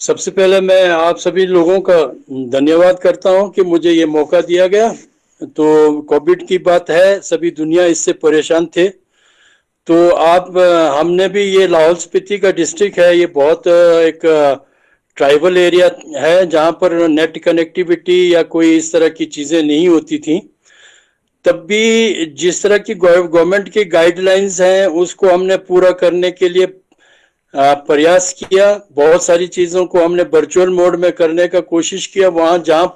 सबसे पहले मैं आप सभी लोगों का धन्यवाद करता हूं कि मुझे ये मौका दिया गया। तो कोविड की बात है, सभी दुनिया इससे परेशान थे। तो हमने भी, ये लाहौल स्पीति का डिस्ट्रिक्ट है, ये बहुत एक ट्राइबल एरिया है जहां पर नेट कनेक्टिविटी या कोई इस तरह की चीजें नहीं होती थी। तब भी जिस तरह की गवर्नमेंट की गाइडलाइंस हैं उसको हमने पूरा करने के लिए प्रयास किया। बहुत सारी चीजों को हमने वर्चुअल मोड में करने का कोशिश किया, वहां जहां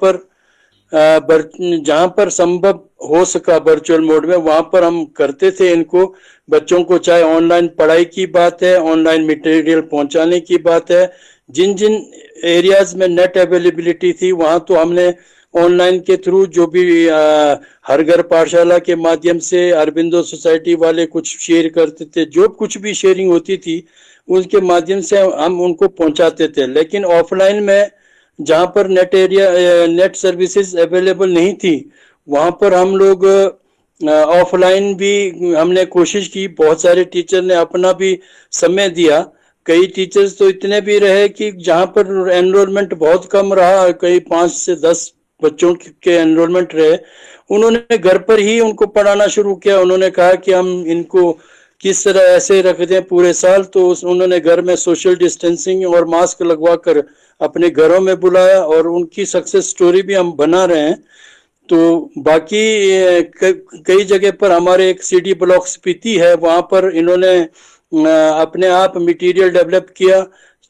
पर संभव हो सका वर्चुअल मोड में वहां पर हम करते थे इनको। बच्चों को चाहे ऑनलाइन पढ़ाई की बात है, ऑनलाइन मटेरियल पहुंचाने की बात है, जिन जिन एरियाज में नेट अवेलेबिलिटी थी वहां तो हमने ऑनलाइन के थ्रू जो भी हर घर पाठशाला के माध्यम से अरबिंदो सोसाइटी वाले कुछ शेयर करते थे, जो कुछ भी शेयरिंग होती थी उसके माध्यम से हम उनको पहुंचाते थे। लेकिन ऑफलाइन में जहां पर नेट सर्विसेज अवेलेबल नहीं थी वहां पर हम लोग ऑफलाइन भी हमने कोशिश की। बहुत सारे टीचर ने अपना भी समय दिया। कई टीचर्स तो इतने भी रहे कि जहां पर एनरोलमेंट बहुत कम रहा, कई 5 से 10 बच्चों के एनरोलमेंट रहे, उन्होंने घर पर ही उनको पढ़ाना शुरू किया। उन्होंने कहा कि हम इनको किस तरह ऐसे रख दें पूरे साल, तो उन्होंने घर में सोशल डिस्टेंसिंग और मास्क लगवा कर अपने घरों में बुलाया और उनकी सक्सेस स्टोरी भी हम बना रहे हैं। तो बाकी कई जगह पर हमारे एक सीडी ब्लॉक स्पीति है, वहां पर इन्होंने अपने आप मटेरियल डेवलप किया।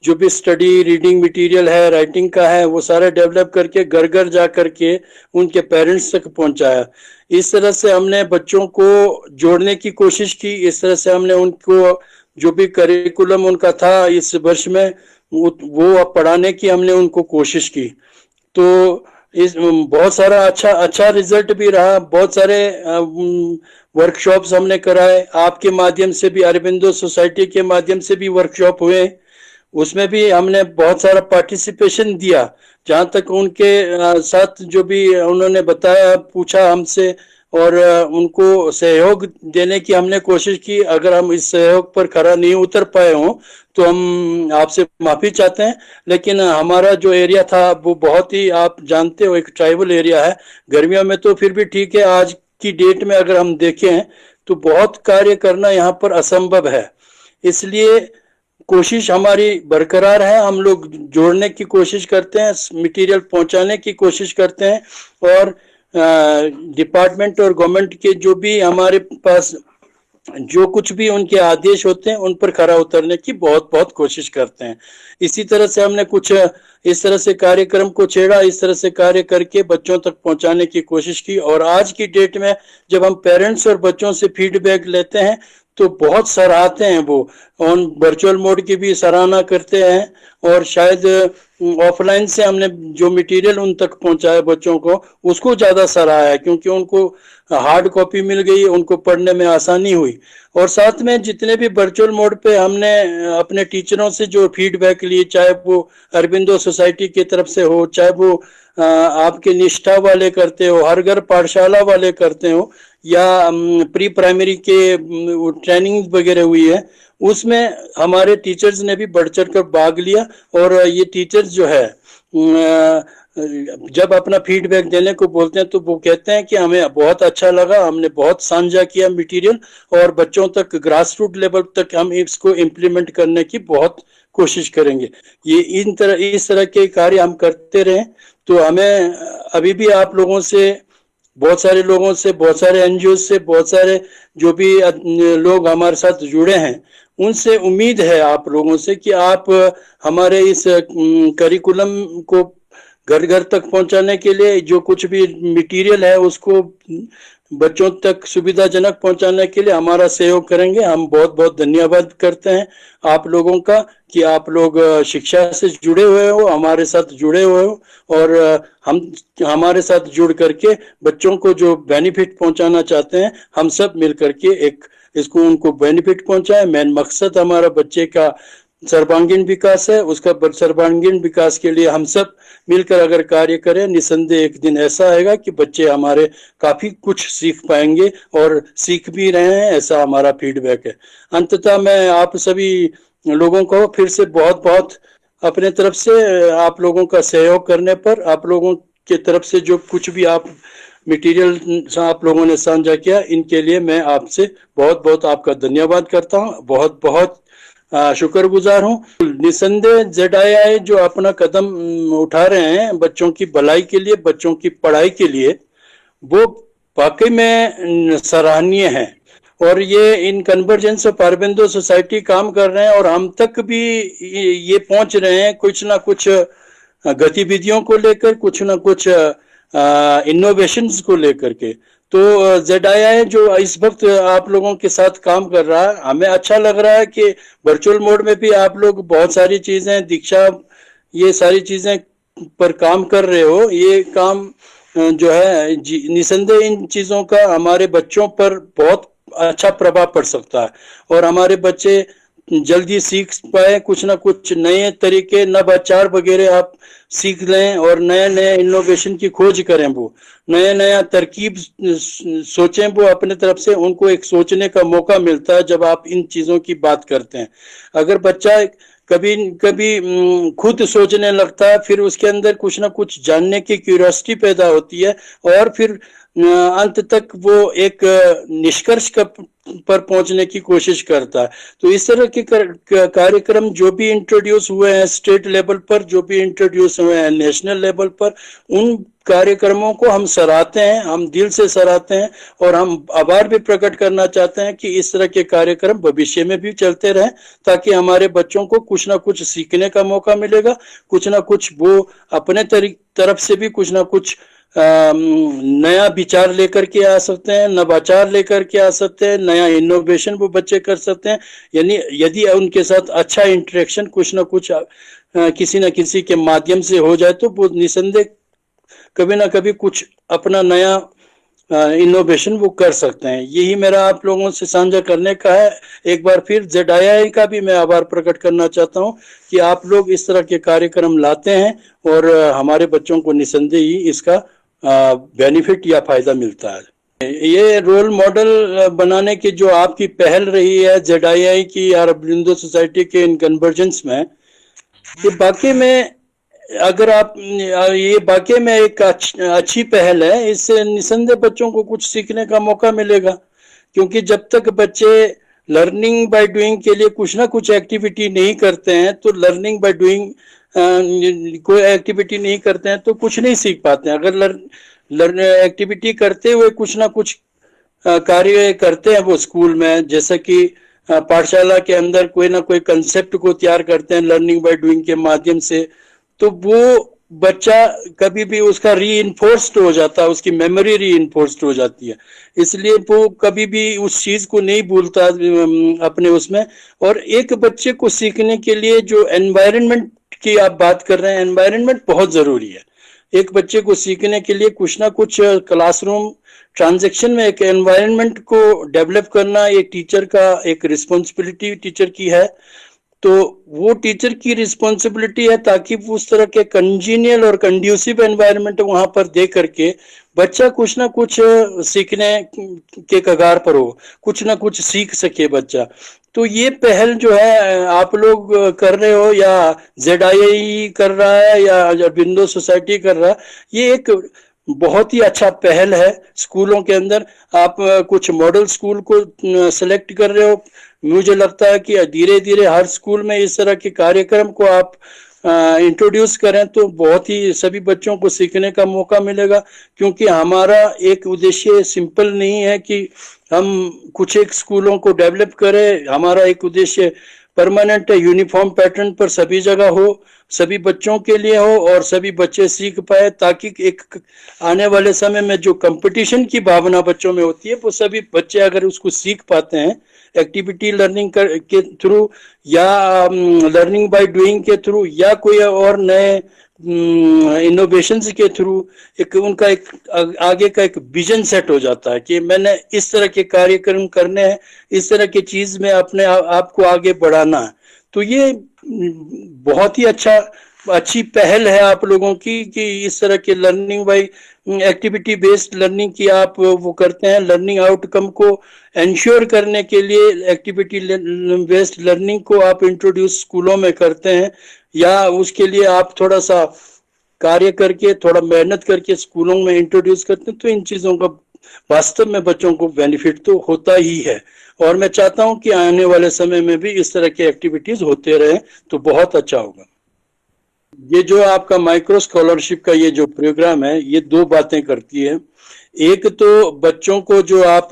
जो भी स्टडी रीडिंग मटेरियल है, राइटिंग का है, वो सारा डेवलप करके घर घर जा करके उनके पेरेंट्स तक पहुंचाया। इस तरह से हमने बच्चों को जोड़ने की कोशिश की। इस तरह से हमने उनको जो भी करिकुलम उनका था इस वर्ष में वो पढ़ाने की हमने उनको कोशिश की। तो इस बहुत सारा अच्छा अच्छा रिजल्ट भी रहा। बहुत सारे वर्कशॉप्स हमने कराए, आपके माध्यम से भी, अरबिंदो सोसाइटी के माध्यम से भी वर्कशॉप हुए। उसमें भी हमने बहुत सारा पार्टिसिपेशन दिया। जहां तक उनके साथ जो भी उन्होंने बताया, पूछा हमसे और उनको सहयोग देने की हमने कोशिश की। अगर हम इस सहयोग पर खरा नहीं उतर पाए हों तो हम आपसे माफी चाहते हैं। लेकिन हमारा जो एरिया था वो बहुत ही, आप जानते हो, एक ट्राइबल एरिया है। गर्मियों में तो फिर भी ठीक है, आज की डेट में अगर हम देखें तो बहुत कार्य करना यहाँ पर असंभव है। इसलिए कोशिश हमारी बरकरार है, हम लोग जोड़ने की कोशिश करते हैं, मटेरियल पहुंचाने की कोशिश करते हैं और डिपार्टमेंट और गवर्नमेंट के जो भी हमारे पास जो कुछ भी उनके आदेश होते हैं उन पर खरा उतरने की बहुत बहुत कोशिश करते हैं। इसी तरह से हमने कुछ इस तरह से कार्यक्रम को छेड़ा, इस तरह से कार्य करके बच्चों तक पहुंचाने की कोशिश की। और आज की डेट में जब हम पेरेंट्स और बच्चों से फीडबैक लेते हैं तो बहुत सराहते हैं वो, ऑन वर्चुअल मोड की भी सराहना करते हैं। और शायद ऑफलाइन से हमने जो मटेरियल उन तक पहुंचाया बच्चों को उसको ज्यादा सराहा है, क्योंकि उनको हार्ड कॉपी मिल गई, उनको पढ़ने में आसानी हुई। और साथ में जितने भी वर्चुअल मोड पे हमने अपने टीचरों से जो फीडबैक लिए, चाहे वो अरबिंदो सोसाइटी की तरफ से हो, चाहे वो आपके निष्ठा वाले करते हो, हर घर पाठशाला वाले करते हो, या प्री प्राइमरी के ट्रेनिंग वगैरह हुई है, उसमें हमारे टीचर्स ने भी बढ़ चढ़ कर भाग लिया। और ये टीचर्स जो है जब अपना फीडबैक देने को बोलते हैं तो वो कहते हैं कि हमें बहुत अच्छा लगा, हमने बहुत साझा किया मटेरियल, और बच्चों तक ग्रास रूट लेवल तक हम इसको इम्प्लीमेंट करने की बहुत कोशिश करेंगे। ये इस तरह के कार्य हम करते रहें। तो हमें अभी भी आप लोगों से, बहुत सारे लोगों से, बहुत सारे एनजीओ से, बहुत सारे जो भी लोग हमारे साथ जुड़े हैं, उनसे उम्मीद है आप लोगों से कि आप हमारे इस करिकुलम को घर घर तक पहुंचाने के लिए जो कुछ भी मटेरियल है उसको बच्चों तक सुविधाजनक पहुंचाने के लिए हमारा सहयोग करेंगे। हम बहुत बहुत धन्यवाद करते हैं आप लोगों का कि आप लोग शिक्षा से जुड़े हुए हो, हमारे साथ जुड़े हुए हो, और हम हमारे साथ जुड़ करके बच्चों को जो बेनिफिट पहुंचाना चाहते हैं हम सब मिल करके एक इसको उनको बेनिफिट पहुंचाए। मेन मकसद हमारा बच्चे का सर्वांगीण विकास है। उसका सर्वांगीण विकास के लिए हम सब मिलकर अगर कार्य करें, निसंदेह एक दिन ऐसा आएगा कि बच्चे हमारे काफी कुछ सीख पाएंगे और सीख भी रहे हैं, ऐसा हमारा फीडबैक है। अंततः मैं आप सभी लोगों को फिर से बहुत बहुत अपने तरफ से आप लोगों का सहयोग करने पर, आप लोगों के तरफ से जो कुछ भी आप मटेरियल आप लोगों ने साझा किया, इनके लिए मैं आपसे बहुत बहुत आपका धन्यवाद करता हूँ, बहुत बहुत शुक्रगुजार हूँ। निसंदेह ZII जो अपना कदम उठा रहे हैं बच्चों की भलाई के लिए, बच्चों की पढ़ाई के लिए, वो वाकई में सराहनीय है। और ये इन कन्वर्जेंस ऑफ अरबिंदो सोसाइटी काम कर रहे हैं और हम तक भी ये पहुंच रहे हैं कुछ ना कुछ गतिविधियों को लेकर, कुछ ना कुछ इनोवेशंस को लेकर के। तो ZII जो इस वक्त आप लोगों के साथ काम कर रहा है, हमें अच्छा लग रहा है कि वर्चुअल मोड में भी आप लोग बहुत सारी चीजें, दीक्षा, ये सारी चीजें पर काम कर रहे हो। ये काम जो है निसंदेह इन चीजों का हमारे बच्चों पर बहुत अच्छा प्रभाव पड़ सकता है और हमारे बच्चे जल्दी सीख पाए, कुछ ना कुछ नए तरीके, नवाचार वगैरह आप सीख लें और नए नए इनोवेशन की खोज करें, वो नया नया तरकीब सोचें, वो अपने तरफ से उनको एक सोचने का मौका मिलता है जब आप इन चीजों की बात करते हैं। अगर बच्चा कभी कभी खुद सोचने लगता है, फिर उसके अंदर कुछ ना कुछ जानने की क्यूरियोसिटी पैदा होती है और फिर अंत तक वो एक निष्कर्ष पर पहुंचने की कोशिश करता है। तो इस तरह के कार्यक्रम जो भी इंट्रोड्यूस हुए हैं स्टेट लेवल पर, जो भी इंट्रोड्यूस हुए हैं नेशनल लेवल पर, उन कार्यक्रमों को हम सराहते हैं, हम दिल से सराहते हैं और हम आभार भी प्रकट करना चाहते हैं कि इस तरह के कार्यक्रम भविष्य में भी चलते रहें, ताकि हमारे बच्चों को कुछ ना कुछ सीखने का मौका मिलेगा, कुछ ना कुछ वो अपने तरफ से भी कुछ ना कुछ नया विचार लेकर के आ सकते हैं, नवाचार लेकर के आ सकते हैं, नया इनोवेशन वो बच्चे कर सकते हैं। यानी यदि उनके साथ अच्छा इंटरेक्शन कुछ ना कुछ किसी न किसी के माध्यम से हो जाए, तो वो निसंदेह कभी ना कभी कुछ अपना नया इनोवेशन वो कर सकते हैं। यही मेरा आप लोगों से साझा करने का है। एक बार फिर ZII का भी मैं आभार प्रकट करना चाहता हूं कि आप लोग इस तरह के कार्यक्रम लाते हैं और हमारे बच्चों को निसंदेह ही इसका बेनिफिट या फायदा मिलता है। ये रोल मॉडल बनाने की जो आपकी पहल रही है ZII की या अरबिंदो सोसाइटी के इन कन्वर्जेंस में, ये बाकी में अगर आप ये वाकई में एक अच्छी पहल है, इससे निसंदेह बच्चों को कुछ सीखने का मौका मिलेगा। क्योंकि जब तक बच्चे लर्निंग बाय डूइंग के लिए कुछ ना कुछ एक्टिविटी नहीं करते हैं, तो लर्निंग बाय डूइंग कोई एक्टिविटी नहीं करते हैं तो कुछ नहीं सीख पाते हैं। अगर एक्टिविटी करते हुए कुछ ना कुछ कार्य करते हैं वो स्कूल में, जैसे कि पाठशाला के अंदर कोई ना कोई कंसेप्ट को तैयार करते हैं लर्निंग बाय डूइंग के माध्यम से, तो वो बच्चा कभी भी उसका रीइंफोर्स्ड हो जाता है, उसकी मेमोरी रीइंफोर्स्ड हो जाती है, इसलिए वो कभी भी उस चीज को नहीं भूलता अपने उसमें। और एक बच्चे को सीखने के लिए जो एनवायरनमेंट की आप बात कर रहे हैं, एनवायरनमेंट बहुत जरूरी है। एक बच्चे को सीखने के लिए कुछ ना कुछ क्लासरूम ट्रांजैक्शन में एक एनवायरनमेंट को डेवलप करना एक टीचर का एक रिस्पॉन्सिबिलिटी टीचर की है। तो वो टीचर की रिस्पॉन्सिबिलिटी है ताकि वो उस तरह के कंजीनियल और कंड्यूसिव एनवायरनमेंट वहां पर दे करके बच्चा कुछ ना कुछ सीखने के कगार पर हो, कुछ ना कुछ सीख सके बच्चा। तो ये पहल जो है आप लोग कर रहे हो या ZII कर रहा है या अरबिंदो सोसाइटी कर रहा है, ये एक बहुत ही अच्छा पहल है। स्कूलों के अंदर आप कुछ मॉडल स्कूल को सिलेक्ट कर रहे हो, मुझे लगता है कि धीरे धीरे हर स्कूल में इस तरह के कार्यक्रम को आप इंट्रोड्यूस करें तो बहुत ही सभी बच्चों को सीखने का मौका मिलेगा। क्योंकि हमारा एक उद्देश्य सिंपल नहीं है कि हम कुछ एक स्कूलों को डेवलप करें, हमारा एक उद्देश्य परमानेंट यूनिफॉर्म पैटर्न पर सभी जगह हो, सभी बच्चों के लिए हो और सभी बच्चे सीख पाए, ताकि एक आने वाले समय में जो कंपटीशन की भावना बच्चों में होती है वो सभी बच्चे अगर उसको सीख पाते हैं एक्टिविटी लर्निंग के थ्रू या लर्निंग बाय डूइंग के थ्रू या कोई और नए इनोवेशंस के थ्रू, एक उनका एक आगे का एक विजन सेट हो जाता है कि मैंने इस तरह के कार्यक्रम करने हैं, इस तरह की चीज में अपने आप को आगे बढ़ाना है। तो ये बहुत ही अच्छा अच्छी पहल है आप लोगों की कि इस तरह के learning by activity based learning की आप वो करते हैं। लर्निंग आउटकम को इंश्योर करने के लिए एक्टिविटी बेस्ड लर्निंग को आप इंट्रोड्यूस स्कूलों में करते हैं, या उसके लिए आप थोड़ा सा कार्य करके, थोड़ा मेहनत करके स्कूलों में इंट्रोड्यूस करते हैं, तो इन चीजों का वास्तव में बच्चों को बेनिफिट तो होता ही है। और मैं चाहता हूं कि आने वाले समय में भी इस तरह के एक्टिविटीज होते रहे तो बहुत अच्छा होगा। ये जो आपका माइक्रो स्कॉलरशिप का ये जो प्रोग्राम है, ये दो बातें करती है। एक तो बच्चों को जो आप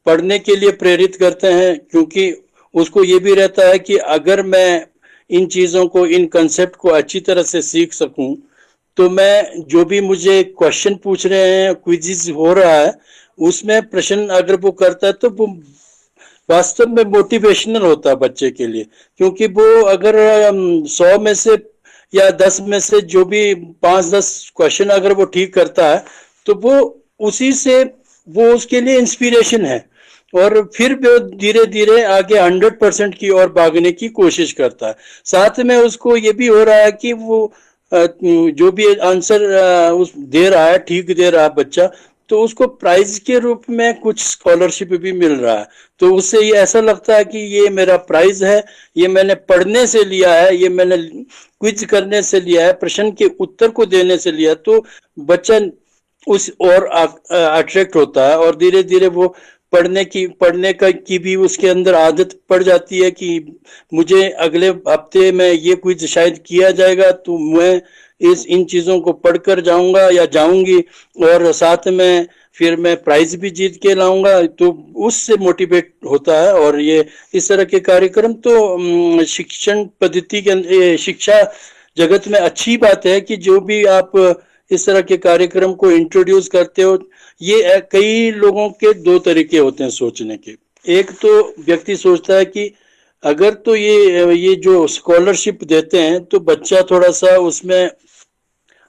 पढ़ने के लिए प्रेरित करते हैं, क्योंकि उसको ये भी रहता है कि अगर मैं इन चीजों को, इन कंसेप्ट को अच्छी तरह से सीख सकूं, तो मैं जो भी मुझे क्वेश्चन पूछ रहे हैं, क्विज़िज हो रहा है, उसमें प्रश्न अगर वो करता है तो वो वास्तव में मोटिवेशनल होता है बच्चे के लिए। क्योंकि वो अगर 100 में से या 10 में से जो भी 5-10 क्वेश्चन अगर वो ठीक करता है, तो वो उसी से वो उसके लिए इंस्पिरेशन है, और फिर वो धीरे धीरे आगे 100% की ओर भागने की कोशिश करता है। साथ में उसको ये भी हो रहा है कि वो जो भी आंसर उस दे रहा है, ठीक दे रहा है बच्चा, तो उसको प्राइज के रूप में कुछ स्कॉलरशिप भी मिल रहा है। तो उससे ये ऐसा लगता है कि ये मेरा प्राइज है, ये मैंने पढ़ने से लिया है, ये मैंने क्विज करने से लिया है, प्रश्न के उत्तर को देने से लिया। तो बच्चा उस और अट्रैक्ट होता है, और धीरे धीरे वो पढ़ने का की भी उसके अंदर आदत पड़ जाती है कि मुझे अगले हफ्ते में ये क्विज शायद किया जाएगा, तो मैं इन चीजों को पढ़कर जाऊंगा या जाऊंगी, और साथ में फिर मैं प्राइज भी जीत के लाऊंगा। तो उससे मोटिवेट होता है। और ये इस तरह के कार्यक्रम तो शिक्षण पद्धति के, शिक्षा जगत में अच्छी बात है कि जो भी आप इस तरह के कार्यक्रम को इंट्रोड्यूस करते हो। ये कई लोगों के दो तरीके होते हैं सोचने के। एक तो व्यक्ति सोचता है कि अगर तो ये जो स्कॉलरशिप देते हैं तो बच्चा थोड़ा सा उसमें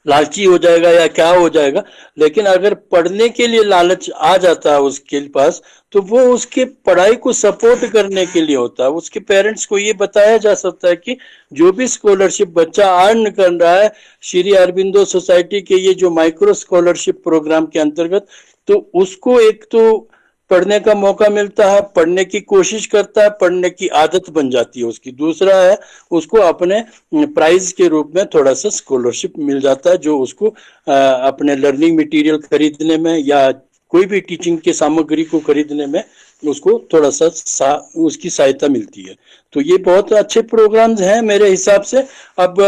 लालची हो जाएगा या क्या हो जाएगा, लेकिन अगर पढ़ने के लिए लालच आ जाता है उसके पास, तो वो उसके पढ़ाई को सपोर्ट करने के लिए होता है। उसके पेरेंट्स को ये बताया जा सकता है कि जो भी स्कॉलरशिप बच्चा अर्न कर रहा है श्री अरबिंदो सोसाइटी के ये जो माइक्रो स्कॉलरशिप प्रोग्राम के अंतर्गत, तो उसको एक तो पढ़ने का मौका मिलता है, पढ़ने की कोशिश करता है, पढ़ने की आदत बन जाती है उसकी। दूसरा है उसको अपने प्राइज के रूप में थोड़ा सा स्कॉलरशिप मिल जाता है, जो उसको अपने लर्निंग मटेरियल खरीदने में या कोई भी टीचिंग के सामग्री को खरीदने में उसको थोड़ा सा उसकी सहायता मिलती है। तो ये बहुत अच्छे प्रोग्राम्स हैं मेरे हिसाब से। अब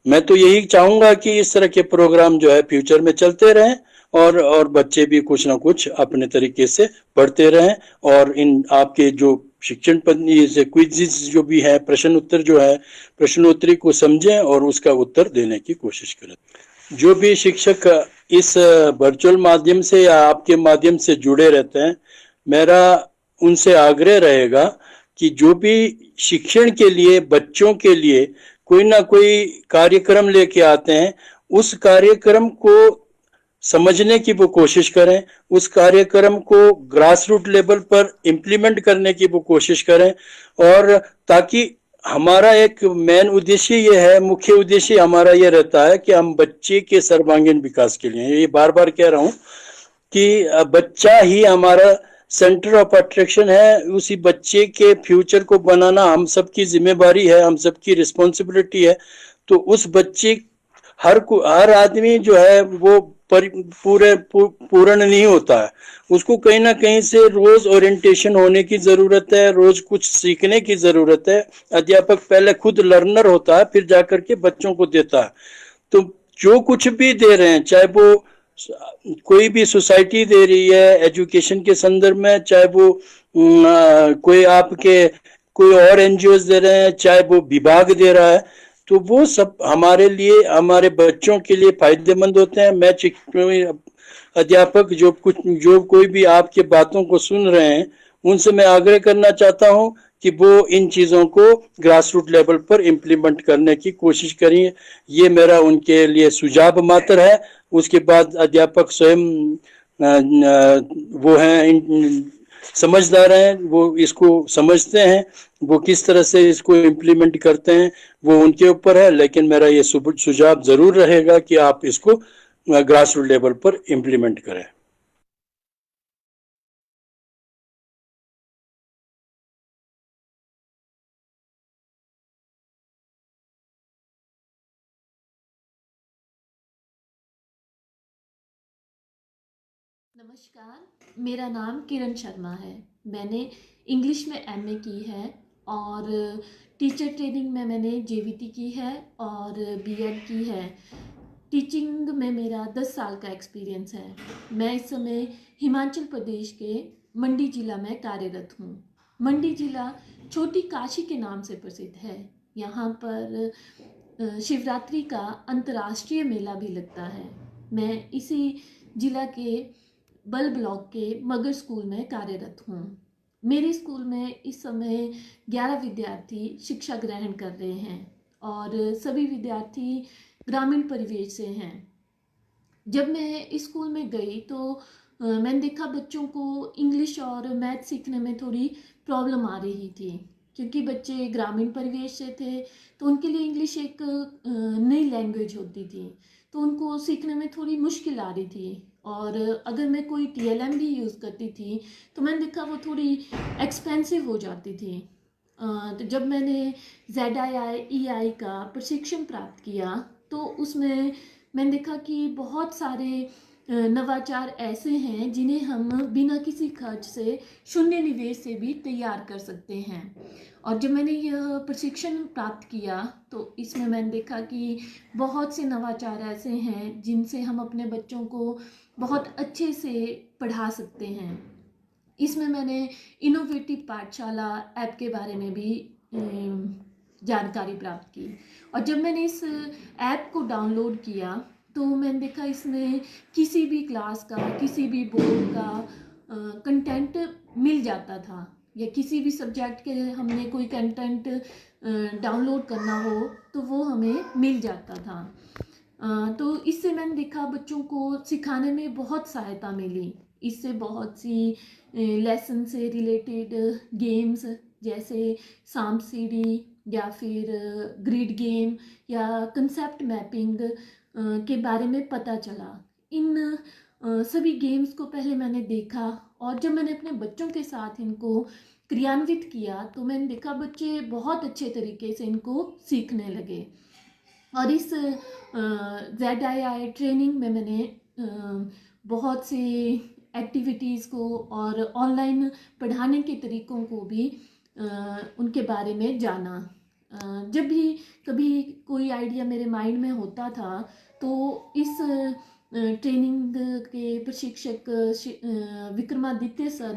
मैं तो यही चाहूंगा कि इस तरह के प्रोग्राम जो है फ्यूचर में चलते रहें, और बच्चे भी कुछ ना कुछ अपने तरीके से पढ़ते रहें, और इन आपके जो शिक्षण पद्धति से क्विज़ जो भी है, प्रश्न उत्तर जो है, प्रश्नोत्तरी को समझें और उसका उत्तर देने की कोशिश करें। जो भी शिक्षक इस वर्चुअल माध्यम से या आपके माध्यम से जुड़े रहते हैं, मेरा उनसे आग्रह रहेगा कि जो भी शिक्षण के लिए, बच्चों के लिए कोई ना कोई कार्यक्रम लेके आते हैं, उस कार्यक्रम को समझने की वो कोशिश करें, उस कार्यक्रम को ग्रास रूट लेवल पर इम्प्लीमेंट करने की वो कोशिश करें। और ताकि हमारा एक मेन उद्देश्य ये है, मुख्य उद्देश्य हमारा ये रहता है कि हम बच्चे के सर्वांगीण विकास के लिए, ये बार बार कह रहा हूं कि बच्चा ही हमारा सेंटर ऑफ अट्रैक्शन है। उसी बच्चे के फ्यूचर को बनाना हम सबकी जिम्मेवारी है, हम सबकी रिस्पॉन्सिबिलिटी है। तो उस बच्चे हर आदमी जो है वो पूर्ण नहीं होता है, उसको कहीं ना कहीं से रोज ओरिएंटेशन होने की जरूरत है, रोज कुछ सीखने की जरूरत है। अध्यापक पहले खुद लर्नर होता है, फिर जाकर के बच्चों को देता है। तो जो कुछ भी दे रहे हैं, चाहे वो कोई भी सोसाइटी दे रही है एजुकेशन के संदर्भ में, चाहे वो कोई आपके कोई और एनजीओ दे रहे हैं, चाहे वो विभाग दे रहा है, तो वो सब हमारे लिए, हमारे बच्चों के लिए फायदेमंद होते हैं। मैं अध्यापक जो कोई भी आपके बातों को सुन रहे हैं, उनसे मैं आग्रह करना चाहता हूं कि वो इन चीजों को ग्रास रूट लेवल पर इम्प्लीमेंट करने की कोशिश करें। ये मेरा उनके लिए सुझाव मात्र है। उसके बाद अध्यापक स्वयं वो हैं समझदार हैं, वो इसको समझते हैं, वो किस तरह से इसको इम्प्लीमेंट करते हैं वो उनके ऊपर है। लेकिन मेरा ये सुझाव जरूर रहेगा कि आप इसको ग्रास रूट लेवल पर इम्प्लीमेंट करें। नमस्कार, मेरा नाम किरण शर्मा है। मैंने इंग्लिश में एमए की है और टीचर ट्रेनिंग में मैंने जेवीटी की है और बीएड की है। टीचिंग में मेरा 10 साल का एक्सपीरियंस है। मैं इस समय हिमाचल प्रदेश के मंडी ज़िला में कार्यरत हूँ। मंडी ज़िला छोटी काशी के नाम से प्रसिद्ध है। यहाँ पर शिवरात्रि का अंतर्राष्ट्रीय मेला भी लगता है। मैं इसी जिला के बल ब्लॉक के मगर स्कूल में कार्यरत हूँ। मेरे स्कूल में इस समय 11 विद्यार्थी शिक्षा ग्रहण कर रहे हैं और सभी विद्यार्थी ग्रामीण परिवेश से हैं। जब मैं स्कूल में गई तो मैंने देखा बच्चों को इंग्लिश और मैथ सीखने में थोड़ी प्रॉब्लम आ रही थी, क्योंकि बच्चे ग्रामीण परिवेश से थे तो उनके लिए इंग्लिश एक नई लैंग्वेज होती थी, तो उनको सीखने में थोड़ी मुश्किल आ रही थी। और अगर मैं कोई टीएलएम भी यूज़ करती थी तो मैंने देखा वो थोड़ी एक्सपेंसिव हो जाती थी। तो जब मैंने ZII का प्रशिक्षण प्राप्त किया तो उसमें मैंने देखा कि बहुत सारे नवाचार ऐसे हैं जिन्हें हम बिना किसी खर्च से, शून्य निवेश से भी तैयार कर सकते हैं। और जब मैंने यह प्रशिक्षण प्राप्त किया तो इसमें मैंने देखा कि बहुत से नवाचार ऐसे हैं जिनसे हम अपने बच्चों को बहुत अच्छे से पढ़ा सकते हैं। इसमें मैंने इनोवेटिव पाठशाला ऐप के बारे में भी जानकारी प्राप्त की। और जब मैंने इस ऐप को डाउनलोड किया तो मैंने देखा इसमें किसी भी क्लास का, किसी भी बोर्ड का कंटेंट मिल जाता था, या किसी भी सब्जेक्ट के हमने कोई कंटेंट डाउनलोड करना हो तो वो हमें मिल जाता था। तो इससे मैंने देखा बच्चों को सिखाने में बहुत सहायता मिली। इससे बहुत सी लेसन से रिलेटेड गेम्स जैसे सांप सीढ़ी या फिर ग्रिड गेम या कंसेप्ट मैपिंग के बारे में पता चला। इन सभी गेम्स को पहले मैंने देखा और जब मैंने अपने बच्चों के साथ इनको क्रियान्वित किया तो मैंने देखा बच्चे बहुत अच्छे तरीके से इनको सीखने लगे। और इस ZII ट्रेनिंग में मैंने बहुत सी एक्टिविटीज़ को और ऑनलाइन पढ़ाने के तरीकों को भी उनके बारे में जाना। जब भी कभी कोई आइडिया मेरे माइंड में होता था तो इस ट्रेनिंग के प्रशिक्षक विक्रमादित्य सर।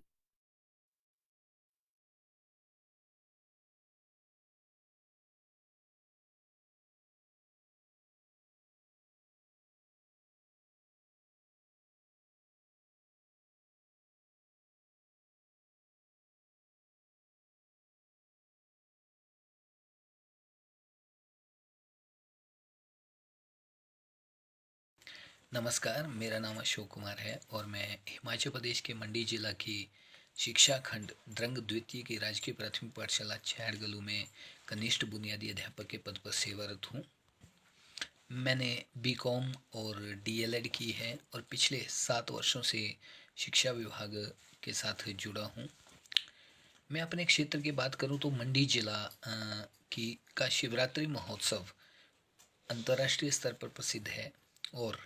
नमस्कार, मेरा नाम अशोक कुमार है और मैं हिमाचल प्रदेश के मंडी जिला की शिक्षा खंड द्रंग द्वितीय की राजकीय प्राथमिक पाठशाला छैड़गलू में कनिष्ठ बुनियादी अध्यापक के पद पर सेवारत हूँ। मैंने बीकॉम और डीएलएड की है और पिछले 7 वर्षों से शिक्षा विभाग के साथ जुड़ा हूँ। मैं अपने क्षेत्र की बात करूँ तो मंडी जिला की का शिवरात्रि महोत्सव अंतर्राष्ट्रीय स्तर पर प्रसिद्ध है और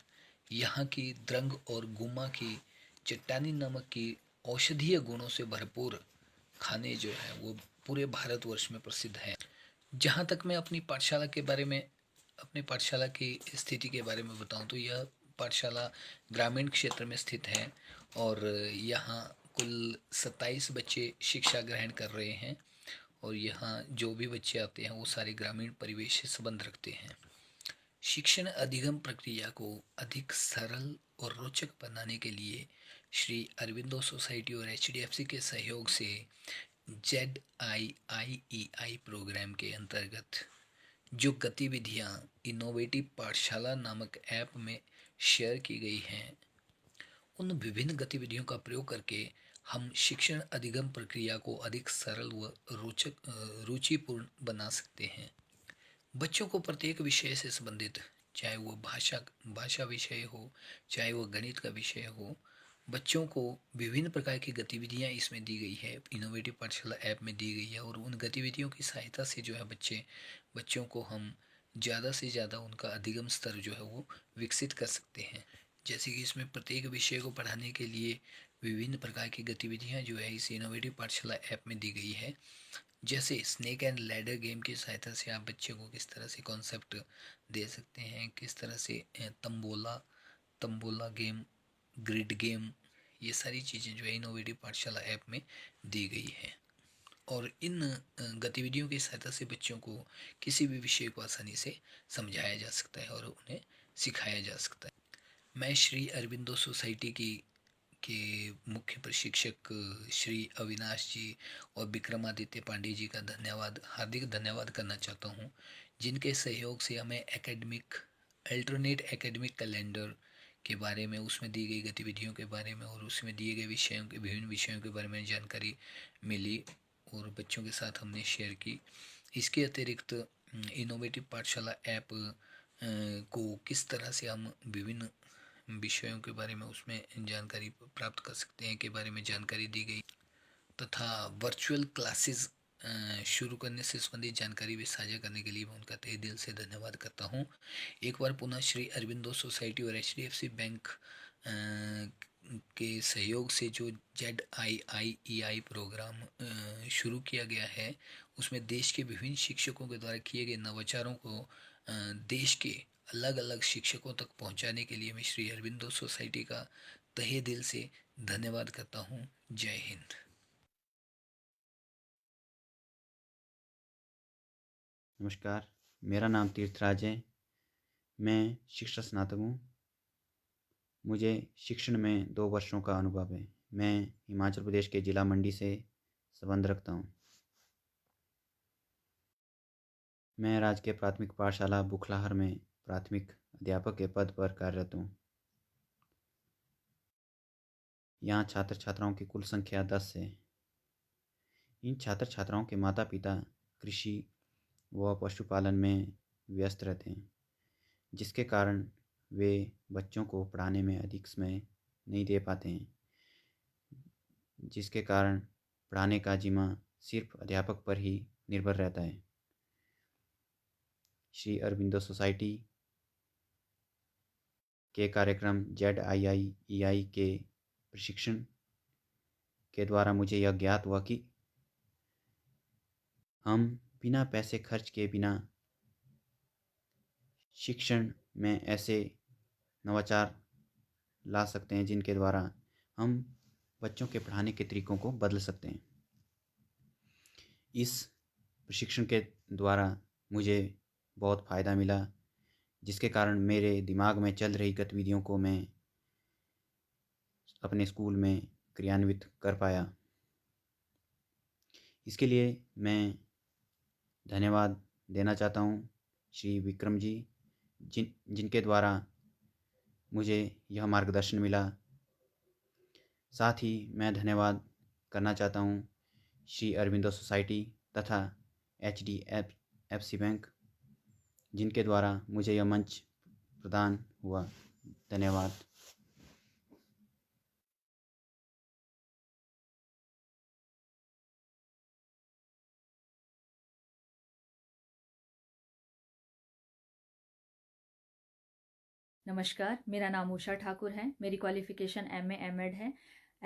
यहाँ की द्रंग और गुम्मा की चट्टानी नमक की औषधीय गुणों से भरपूर खाने जो है वो पूरे भारतवर्ष में प्रसिद्ध हैं। जहाँ तक मैं अपनी पाठशाला की स्थिति के बारे में बताऊँ तो यह पाठशाला ग्रामीण क्षेत्र में स्थित है और यहाँ कुल 27 बच्चे शिक्षा ग्रहण कर रहे हैं और यहाँ जो भी बच्चे आते हैं वो सारे ग्रामीण परिवेश से संबंध रखते हैं। शिक्षण अधिगम प्रक्रिया को अधिक सरल और रोचक बनाने के लिए श्री अरविंदो सोसाइटी और HDFC के सहयोग से ZIIEI प्रोग्राम के अंतर्गत जो गतिविधियाँ इनोवेटिव पाठशाला नामक ऐप में शेयर की गई हैं, उन विभिन्न गतिविधियों का प्रयोग करके हम शिक्षण अधिगम प्रक्रिया को अधिक सरल व रोचक रुचिपूर्ण बना सकते हैं। बच्चों को प्रत्येक विषय से संबंधित, चाहे वो भाषा विषय हो, चाहे वो गणित का विषय हो, बच्चों को विभिन्न प्रकार की गतिविधियां इसमें दी गई है, इनोवेटिव पाठशाला ऐप में दी गई है। और उन गतिविधियों की सहायता से जो है बच्चों को हम ज़्यादा से ज़्यादा उनका अधिगम स्तर जो है वो विकसित कर सकते हैं। जैसे कि इसमें प्रत्येक विषय को पढ़ाने के लिए विभिन्न प्रकार की गतिविधियां जो है इस इनोवेटिव पाठशाला ऐप में दी गई है। जैसे स्नेक एंड लैडर गेम की सहायता से आप बच्चे को किस तरह से कॉन्सेप्ट दे सकते हैं, किस तरह से tambola tambola game, grid game, ये सारी चीज़ें जो है इनोवेटिव पाठशाला ऐप में दी गई है। और इन गतिविधियों की सहायता से बच्चों को किसी भी विषय को आसानी से समझाया जा सकता है और उन्हें सिखाया जा सकता है। मैं श्री अरबिंदो सोसाइटी के मुख्य प्रशिक्षक श्री अविनाश जी और विक्रमादित्य पांडे जी का हार्दिक धन्यवाद करना चाहता हूँ, जिनके सहयोग से हमें अल्टरनेट एकेडमिक कैलेंडर के बारे में, उसमें दी गई गतिविधियों के बारे में और उसमें दिए गए विभिन्न विषयों के बारे में जानकारी मिली और बच्चों के साथ हमने शेयर की। इसके अतिरिक्त इनोवेटिव पाठशाला ऐप को किस तरह से हम विभिन्न विषयों के बारे में उसमें जानकारी प्राप्त कर सकते हैं के बारे में जानकारी दी गई, तथा वर्चुअल क्लासेस शुरू करने से संबंधित जानकारी भी साझा करने के लिए मैं उनका तहे दिल से धन्यवाद करता हूँ। एक बार पुनः श्री अरबिंदो सोसाइटी और HDFC बैंक के सहयोग से जो ZIIEI प्रोग्राम शुरू किया गया है, उसमें देश के विभिन्न शिक्षकों के द्वारा किए गए नवाचारों को देश के अलग अलग शिक्षकों तक पहुंचाने के लिए मैं श्री अरबिंदो सोसाइटी का तहे दिल से धन्यवाद करता हूं। जय हिंद। नमस्कार, मेरा नाम तीर्थराज है। मैं शिक्षा स्नातक हूँ। मुझे शिक्षण में 2 वर्षों का अनुभव है। मैं हिमाचल प्रदेश के ज़िला मंडी से संबंध रखता हूँ। मैं राजकीय प्राथमिक पाठशाला बुखलाहर में प्राथमिक अध्यापक के पद पर कार्यरत हूँ। यहाँ छात्र छात्राओं की कुल संख्या 10 है। इन छात्र छात्राओं के माता पिता कृषि व पशुपालन में व्यस्त रहते हैं, जिसके कारण वे बच्चों को पढ़ाने में अधिक समय नहीं दे पाते हैं, जिसके कारण पढ़ाने का जिम्मा सिर्फ अध्यापक पर ही निर्भर रहता है। श्री अरबिंदो सोसाइटी के कार्यक्रम ZIIEI के प्रशिक्षण के द्वारा मुझे यह ज्ञात हुआ कि हम बिना पैसे खर्च किए बिना शिक्षण में ऐसे नवाचार ला सकते हैं जिनके द्वारा हम बच्चों के पढ़ाने के तरीकों को बदल सकते हैं। इस प्रशिक्षण के द्वारा मुझे बहुत फ़ायदा मिला, जिसके कारण मेरे दिमाग में चल रही गतिविधियों को मैं अपने स्कूल में क्रियान्वित कर पाया। इसके लिए मैं धन्यवाद देना चाहता हूँ श्री विक्रम जी, जिनके द्वारा मुझे यह मार्गदर्शन मिला। साथ ही मैं धन्यवाद करना चाहता हूँ श्री अरबिंदो सोसाइटी तथा HDFC बैंक, जिनके द्वारा मुझे यह मंच प्रदान हुआ। धन्यवाद। नमस्कार, मेरा नाम उषा ठाकुर है। मेरी क्वालिफ़िकेशन MA एमएड है।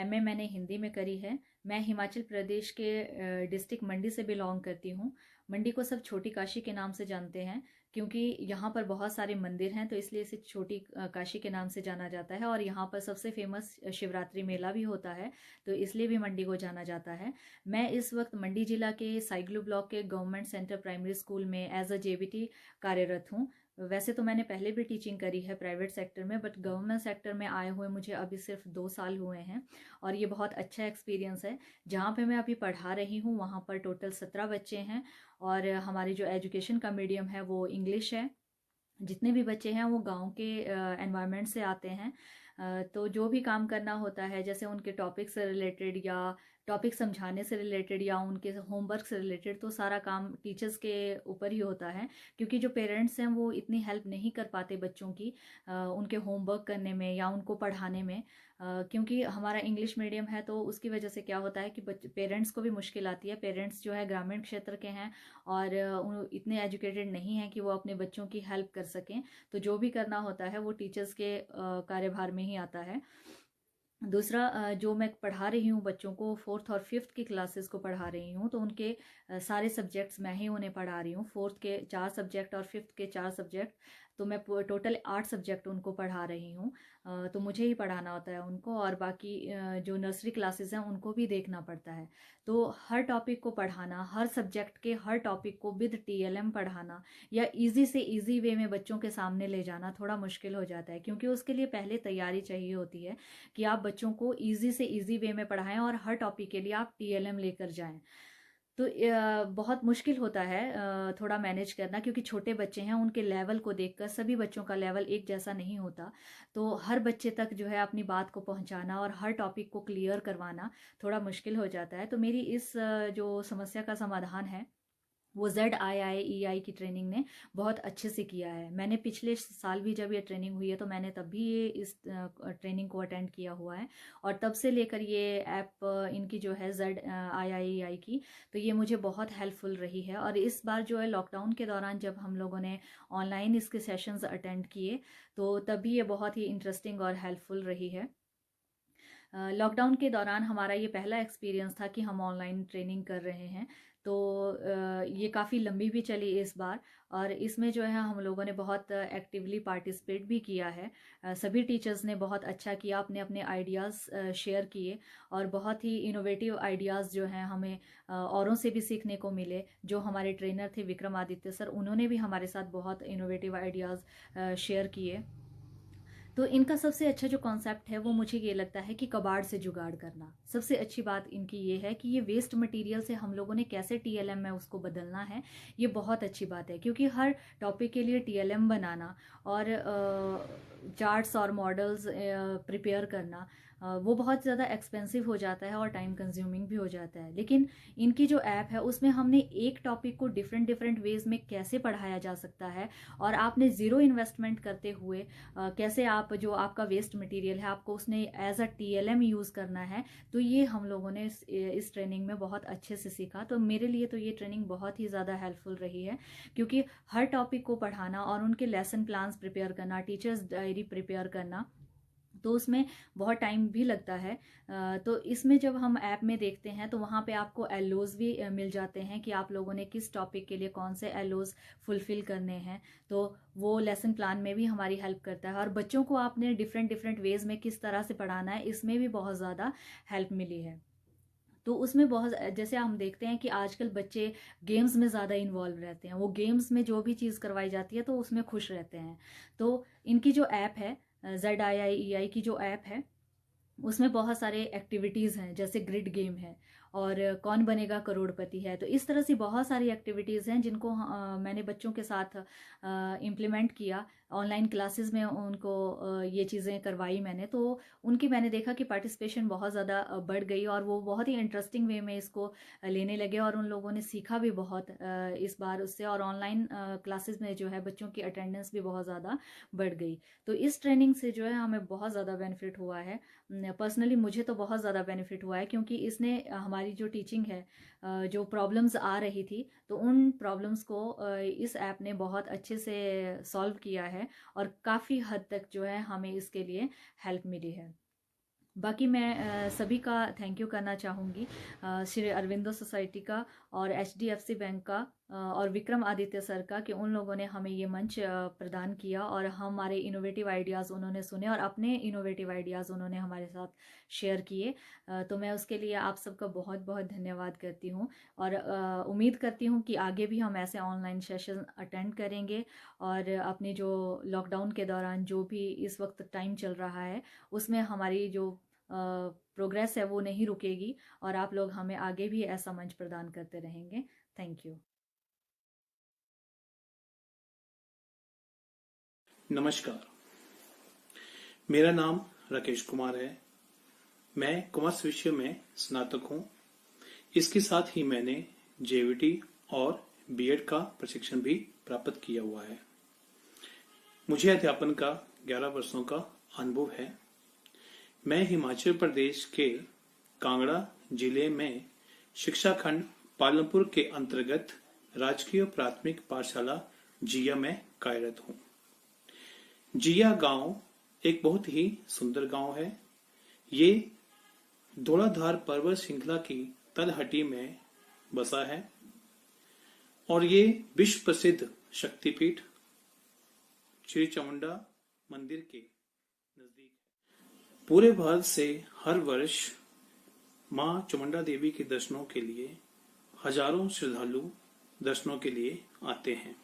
MA मैंने हिंदी में करी है। मैं हिमाचल प्रदेश के डिस्ट्रिक्ट मंडी से बिलोंग करती हूँ। मंडी को सब छोटी काशी के नाम से जानते हैं, क्योंकि यहाँ पर बहुत सारे मंदिर हैं, तो इसलिए इसे छोटी काशी के नाम से जाना जाता है। और यहाँ पर सबसे फेमस शिवरात्रि मेला भी होता है, तो इसलिए भी मंडी को जाना जाता है। मैं इस वक्त मंडी जिला के साइग्लू ब्लॉक के गवर्नमेंट सेंटर प्राइमरी स्कूल में एज अ JBT कार्यरत हूँ। वैसे तो मैंने पहले भी टीचिंग करी है प्राइवेट सेक्टर में, बट गवर्नमेंट सेक्टर में आए हुए मुझे अभी सिर्फ 2 साल हुए हैं और ये बहुत अच्छा एक्सपीरियंस है। जहाँ पे मैं अभी पढ़ा रही हूँ वहाँ पर टोटल 17 बच्चे हैं और हमारी जो एजुकेशन का मीडियम है वो इंग्लिश है। जितने भी बच्चे हैं वो गांव के एनवायरनमेंट से आते हैं। तो जो भी काम करना होता है, जैसे उनके टॉपिक से रिलेटेड या टॉपिक समझाने से रिलेटेड या उनके होमवर्क से रिलेटेड, तो सारा काम टीचर्स के ऊपर ही होता है, क्योंकि जो पेरेंट्स हैं वो इतनी हेल्प नहीं कर पाते बच्चों की उनके होमवर्क करने में या उनको पढ़ाने में, क्योंकि हमारा इंग्लिश मीडियम है, तो उसकी वजह से क्या होता है कि पेरेंट्स को भी मुश्किल आती है। पेरेंट्स जो है ग्रामीण क्षेत्र के हैं और इतने एजुकेटेड नहीं हैं कि वो अपने बच्चों की हेल्प कर सकें, तो जो भी करना होता है वो टीचर्स के कार्यभार में ही आता है। दूसरा, जो मैं पढ़ा रही हूँ बच्चों को, 4th और 5th की क्लासेस को पढ़ा रही हूँ, तो उनके सारे सब्जेक्ट्स मैं ही उन्हें पढ़ा रही हूँ। 4th के 4 सब्जेक्ट और 5th के 4 सब्जेक्ट, तो मैं टोटल 8 सब्जेक्ट उनको पढ़ा रही हूँ। तो मुझे ही पढ़ाना होता है उनको, और बाकी जो नर्सरी क्लासेस हैं उनको भी देखना पड़ता है। तो हर टॉपिक को पढ़ाना, हर सब्जेक्ट के हर टॉपिक को विद TLM पढ़ाना या इजी से इजी वे में बच्चों के सामने ले जाना थोड़ा मुश्किल हो जाता है, क्योंकि उसके लिए पहले तैयारी चाहिए होती है कि आप बच्चों को इजी से इजी वे में पढ़ाएं और हर टॉपिक के लिए आप TLM लेकर जाएं। तो बहुत मुश्किल होता है थोड़ा मैनेज करना, क्योंकि छोटे बच्चे हैं, उनके लेवल को देखकर सभी बच्चों का लेवल एक जैसा नहीं होता, तो हर बच्चे तक जो है अपनी बात को पहुंचाना और हर टॉपिक को क्लियर करवाना थोड़ा मुश्किल हो जाता है। तो मेरी इस जो समस्या का समाधान है वो ZIIEI की ट्रेनिंग ने बहुत अच्छे से किया है। मैंने पिछले साल भी जब ये ट्रेनिंग हुई है तो मैंने तब भी ये इस ट्रेनिंग को अटेंड किया हुआ है, और तब से लेकर ये ऐप इनकी जो है ZIIEI की, तो ये मुझे बहुत हेल्पफुल रही है। और इस बार जो है लॉकडाउन के दौरान जब हम लोगों ने ऑनलाइन इसके सेशंस अटेंड किए, तो तभी ये बहुत ही इंटरेस्टिंग और हेल्पफुल रही है। लॉकडाउन के दौरान हमारा ये पहला एक्सपीरियंस था कि हम ऑनलाइन ट्रेनिंग कर रहे हैं, तो ये काफ़ी लंबी भी चली इस बार, और इसमें जो है हम लोगों ने बहुत एक्टिवली पार्टिसिपेट भी किया है। सभी टीचर्स ने बहुत अच्छा किया, अपने अपने आइडियाज़ शेयर किए, और बहुत ही इनोवेटिव आइडियाज़ जो हैं हमें औरों से भी सीखने को मिले। जो हमारे ट्रेनर थे विक्रमादित्य सर, उन्होंने भी हमारे साथ बहुत इनोवेटिव आइडियाज़ शेयर किए। तो इनका सबसे अच्छा जो कॉन्सेप्ट है वो मुझे ये लगता है कि कबाड़ से जुगाड़ करना। सबसे अच्छी बात इनकी ये है कि ये वेस्ट मटेरियल से हम लोगों ने कैसे TLM में उसको बदलना है, ये बहुत अच्छी बात है, क्योंकि हर टॉपिक के लिए TLM बनाना और चार्ट्स और मॉडल्स प्रिपेयर करना वो बहुत ज़्यादा एक्सपेंसिव हो जाता है और टाइम कंज्यूमिंग भी हो जाता है। लेकिन इनकी जो ऐप है उसमें हमने एक टॉपिक को डिफरेंट डिफरेंट वेज में कैसे पढ़ाया जा सकता है, और आपने ज़ीरो इन्वेस्टमेंट करते हुए कैसे आप जो आपका वेस्ट मटेरियल है आपको उसने एज अ TLM यूज़ करना है, तो ये हम लोगों ने इस ट्रेनिंग में बहुत अच्छे से सीखा। तो मेरे लिए तो ये ट्रेनिंग बहुत ही ज़्यादा हेल्पफुल रही है, क्योंकि हर टॉपिक को पढ़ाना और उनके लेसन प्लान्स प्रिपेयर करना, टीचर्स डायरी प्रिपेयर करना, तो उसमें बहुत टाइम भी लगता है। तो इसमें जब हम ऐप में देखते हैं तो वहाँ पे आपको LOs भी मिल जाते हैं कि आप लोगों ने किस टॉपिक के लिए कौन से LOs फुलफिल करने हैं, तो वो लेसन प्लान में भी हमारी हेल्प करता है। और बच्चों को आपने डिफरेंट डिफरेंट वेज में किस तरह से पढ़ाना है, इसमें भी बहुत ज़्यादा हेल्प मिली है। तो उसमें बहुत, जैसे हम देखते हैं कि आजकल बच्चे गेम्स में ज़्यादा इन्वॉल्व रहते हैं, वो गेम्स में जो भी चीज़ करवाई जाती है तो उसमें खुश रहते हैं। तो इनकी जो ऐप है ZIIEI की जो ऐप है उसमें बहुत सारे एक्टिविटीज़ हैं, जैसे ग्रिड गेम है और कौन बनेगा करोड़पति है। तो इस तरह से बहुत सारी एक्टिविटीज़ हैं जिनको मैंने बच्चों के साथ इम्प्लीमेंट किया। ऑनलाइन क्लासेस में उनको ये चीज़ें करवाई मैंने, तो उनकी मैंने देखा कि पार्टिसिपेशन बहुत ज़्यादा बढ़ गई और वो बहुत ही इंटरेस्टिंग वे में इसको लेने लगे, और उन लोगों ने सीखा भी बहुत इस बार उससे, और ऑनलाइन क्लासेस में जो है बच्चों की अटेंडेंस भी बहुत ज़्यादा बढ़ गई। तो इस ट्रेनिंग से जो है हमें बहुत ज़्यादा बेनिफिट हुआ है। पर्सनली मुझे तो बहुत ज़्यादा बेनिफिट हुआ है, क्योंकि इसने हमारी जो टीचिंग है, जो प्रॉब्लम्स आ रही थी, तो उन प्रॉब्लम्स को इस ऐप ने बहुत अच्छे से सॉल्व किया है, और काफ़ी हद तक जो है हमें इसके लिए हेल्प मिली है। बाकी मैं सभी का थैंक यू करना चाहूँगी, श्री अरविंदो सोसाइटी का और HDFC बैंक का और विक्रमादित्य सर का, कि उन लोगों ने हमें ये मंच प्रदान किया और हमारे इनोवेटिव आइडियाज़ उन्होंने सुने और अपने इनोवेटिव आइडियाज़ उन्होंने हमारे साथ शेयर किए। तो मैं उसके लिए आप सबका बहुत बहुत धन्यवाद करती हूँ, और उम्मीद करती हूँ कि आगे भी हम ऐसे ऑनलाइन सेशन अटेंड करेंगे, और अपने जो लॉकडाउन के दौरान जो भी इस वक्त टाइम चल रहा है उसमें हमारी जो प्रोग्रेस है वो नहीं रुकेगी, और आप लोग हमें आगे भी ऐसा मंच प्रदान करते रहेंगे। Thank you. नमस्कार, मेरा नाम राकेश कुमार है। मैं कॉमर्स विषय में स्नातक हूँ। इसके साथ ही मैंने जेवीटी और बीएड का प्रशिक्षण भी प्राप्त किया हुआ है। मुझे अध्यापन का 11 वर्षों का अनुभव है। मैं हिमाचल प्रदेश के कांगड़ा जिले में शिक्षा खंड पालमपुर के अंतर्गत राजकीय प्राथमिक पाठशाला जिया में कार्यरत हूँ। जिया गांव एक बहुत ही सुंदर गांव है। ये धौलाधार पर्वत श्रृंखला की तलहटी में बसा है और ये विश्व प्रसिद्ध शक्तिपीठ श्री चामुंडा मंदिर के नजदीक है। पूरे भारत से हर वर्ष मां चामुंडा देवी के दर्शनों के लिए हजारों श्रद्धालु दर्शनों के लिए आते हैं।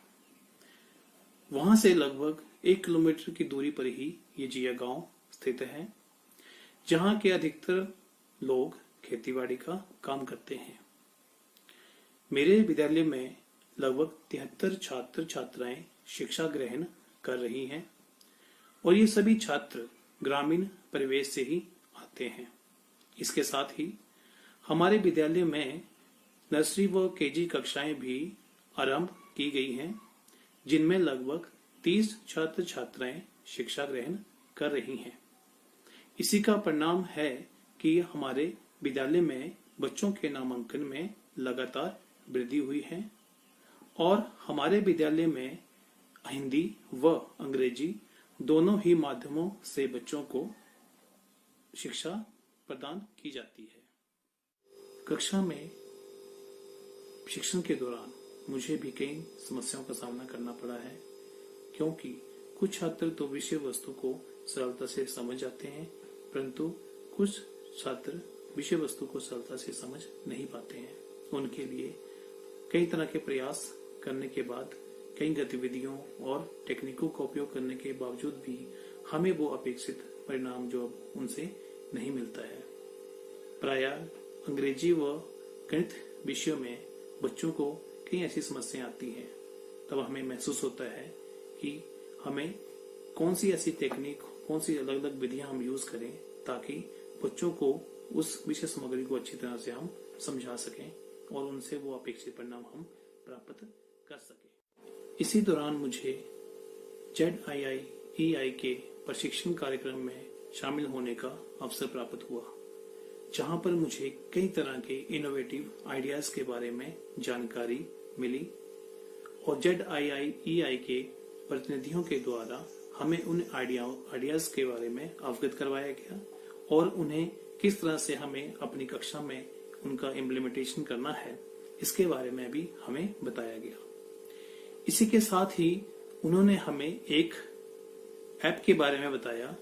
वहां से लगभग 1 किलोमीटर की दूरी पर ही ये जिया गांव स्थित है, जहां के अधिकतर लोग खेतीबाड़ी का काम करते हैं। मेरे विद्यालय में लगभग 73 छात्र छात्राएं शिक्षा ग्रहण कर रही हैं और ये सभी छात्र ग्रामीण परिवेश से ही आते हैं। इसके साथ ही हमारे विद्यालय में नर्सरी व केजी कक्षाएं भी आरंभ की गई हैं, जिनमें लगभग 30 छात्र छात्राएं शिक्षा ग्रहण कर रही हैं। इसी का परिणाम है कि हमारे विद्यालय में बच्चों के नामांकन में लगातार वृद्धि हुई है और हमारे विद्यालय में हिंदी व अंग्रेजी दोनों ही माध्यमों से बच्चों को शिक्षा प्रदान की जाती है। कक्षा में शिक्षण के दौरान मुझे भी कई समस्याओं का सामना करना पड़ा है, क्योंकि कुछ छात्र तो विषय वस्तु को सरलता से समझ जाते हैं, परंतु कुछ छात्र विषय वस्तु को सरलता से समझ नहीं पाते हैं। उनके लिए कई तरह के प्रयास करने के बाद, कई गतिविधियों और टेक्निकों का उपयोग करने के बावजूद भी हमें वो अपेक्षित परिणाम जो उनसे नहीं मिलता है। प्रायः अंग्रेजी व गणित विषयों में बच्चों को कई ऐसी समस्याएं आती हैं। तब हमें महसूस होता है कि हमें कौन सी ऐसी टेक्निक, कौन सी अलग अलग विधियां हम यूज करें ताकि बच्चों को उस विषय सामग्री को अच्छी तरह से हम समझा सकें और उनसे वो अपेक्षित परिणाम हम प्राप्त कर सकें। इसी दौरान मुझे ZII के प्रशिक्षण कार्यक्रम में शामिल होने का अवसर प्राप्त हुआ, जहां पर मुझे कई तरह के इनोवेटिव आइडियाज के बारे में जानकारी मिली और ZII के प्रतिनिधियों के द्वारा हमें उन आइडियाज के बारे में अवगत करवाया गया और उन्हें किस तरह से हमें अपनी कक्षा में उनका इम्प्लीमेंटेशन करना है, इसके बारे में भी हमें बताया गया। इसी के साथ ही उन्होंने हमें एक ऐप के बारे में बताया,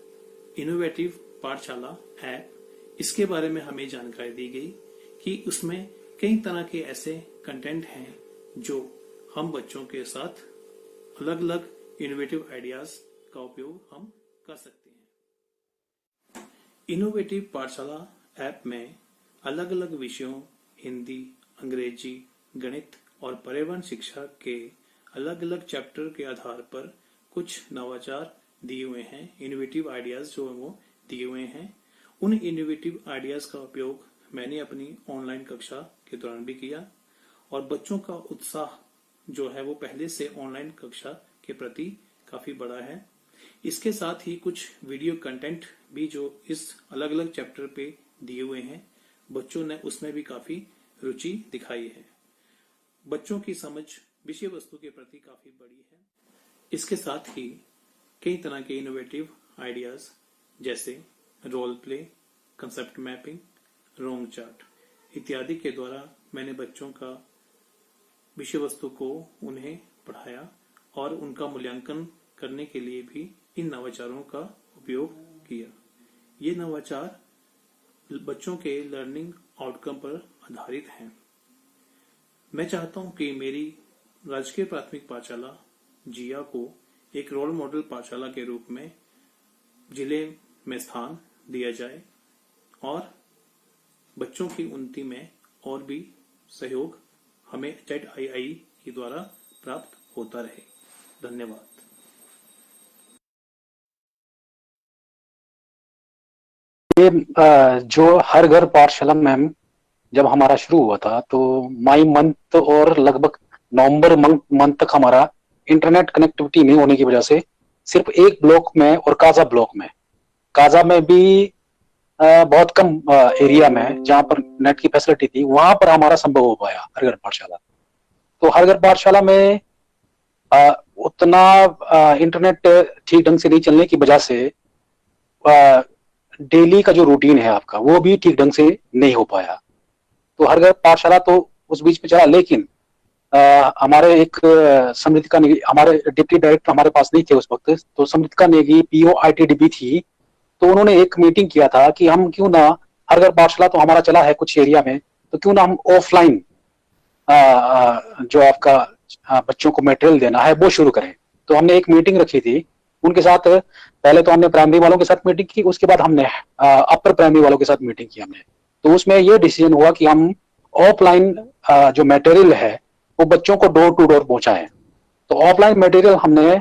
इनोवेटिव पाठशाला ऐप। इसके बारे में हमें जानकारी दी गई कि उसमें कई तरह के ऐसे कंटेंट हैं जो हम बच्चों के साथ अलग अलग इनोवेटिव आइडियाज का उपयोग हम कर सकते हैं। इनोवेटिव पाठशाला ऐप में अलग अलग विषयों हिंदी, अंग्रेजी, गणित और पर्यावरण शिक्षा के अलग अलग चैप्टर के आधार पर कुछ नवाचार दिए हुए हैं, इनोवेटिव आइडियाज जो वो दिए हुए हैं। उन इनोवेटिव आइडियाज का उपयोग मैंने अपनी ऑनलाइन कक्षा के दौरान भी किया और बच्चों का उत्साह जो है वो पहले से ऑनलाइन कक्षा के प्रति काफी बड़ा है। इसके साथ ही कुछ वीडियो कंटेंट भी जो इस अलग अलग चैप्टर पे दिए हुए हैं, बच्चों ने उसमें भी काफी रुचि दिखाई है। बच्चों की समझ विषय वस्तु के प्रति काफी बड़ी है। इसके साथ ही कई तरह के इनोवेटिव आइडियाज जैसे रोल प्ले, कंसेप्ट मैपिंग, रोंग चार्ट इत्यादि के द्वारा मैंने बच्चों का विषय वस्तु को उन्हें पढ़ाया और उनका मूल्यांकन करने के लिए भी इन नवाचारों का उपयोग किया। ये नवाचार बच्चों के लर्निंग आउटकम पर आधारित हैं। मैं चाहता हूं कि मेरी राजकीय प्राथमिक पाठशाला जिया को एक रोल मॉडल पाठशाला के रूप में जिले में स्थान दिया जाए और बच्चों की उन्नति में और भी सहयोग हमें ZII के द्वारा प्राप्त होता रहे। धन्यवाद। जो हर घर पाठशाला मैम जब हमारा शुरू हुआ था तो मई मंथ और लगभग नवंबर मंथ तक हमारा इंटरनेट कनेक्टिविटी नहीं होने की वजह से सिर्फ एक ब्लॉक में और काजा में भी बहुत कम एरिया में जहां पर नेट की फैसिलिटी थी वहां पर हमारा संभव हो पाया हर घर पाठशाला। तो हर घर पाठशाला में उतना इंटरनेट ठीक ढंग से नहीं चलने की वजह से डेली का जो रूटीन है आपका वो भी ठीक ढंग से नहीं हो पाया। तो हर घर पाठशाला तो उस बीच में चला, लेकिन हमारे एक समृद्धिका नेगी, हमारे डिप्टी डायरेक्टर हमारे पास नहीं थे उस वक्त, तो समृद्धिका नेगी पीओ ITDB थी, तो उन्होंने एक मीटिंग किया था कि हम क्यों ना हर घर पाठशाला तो हमारा चला है कुछ एरिया में, तो क्यों ना हम ऑफलाइन जो आपका बच्चों को मटेरियल देना है वो शुरू करें। तो हमने एक मीटिंग रखी थी उनके साथ। पहले तो हमने प्राइमरी वालों के साथ मीटिंग की, उसके बाद हमने अपर प्राइमरी वालों के साथ मीटिंग की हमने। तो उसमें ये डिसीजन हुआ कि हम ऑफलाइन जो मटेरियल है वो बच्चों को डोर टू डोर पहुंचाएं। तो ऑफलाइन मटेरियल हमने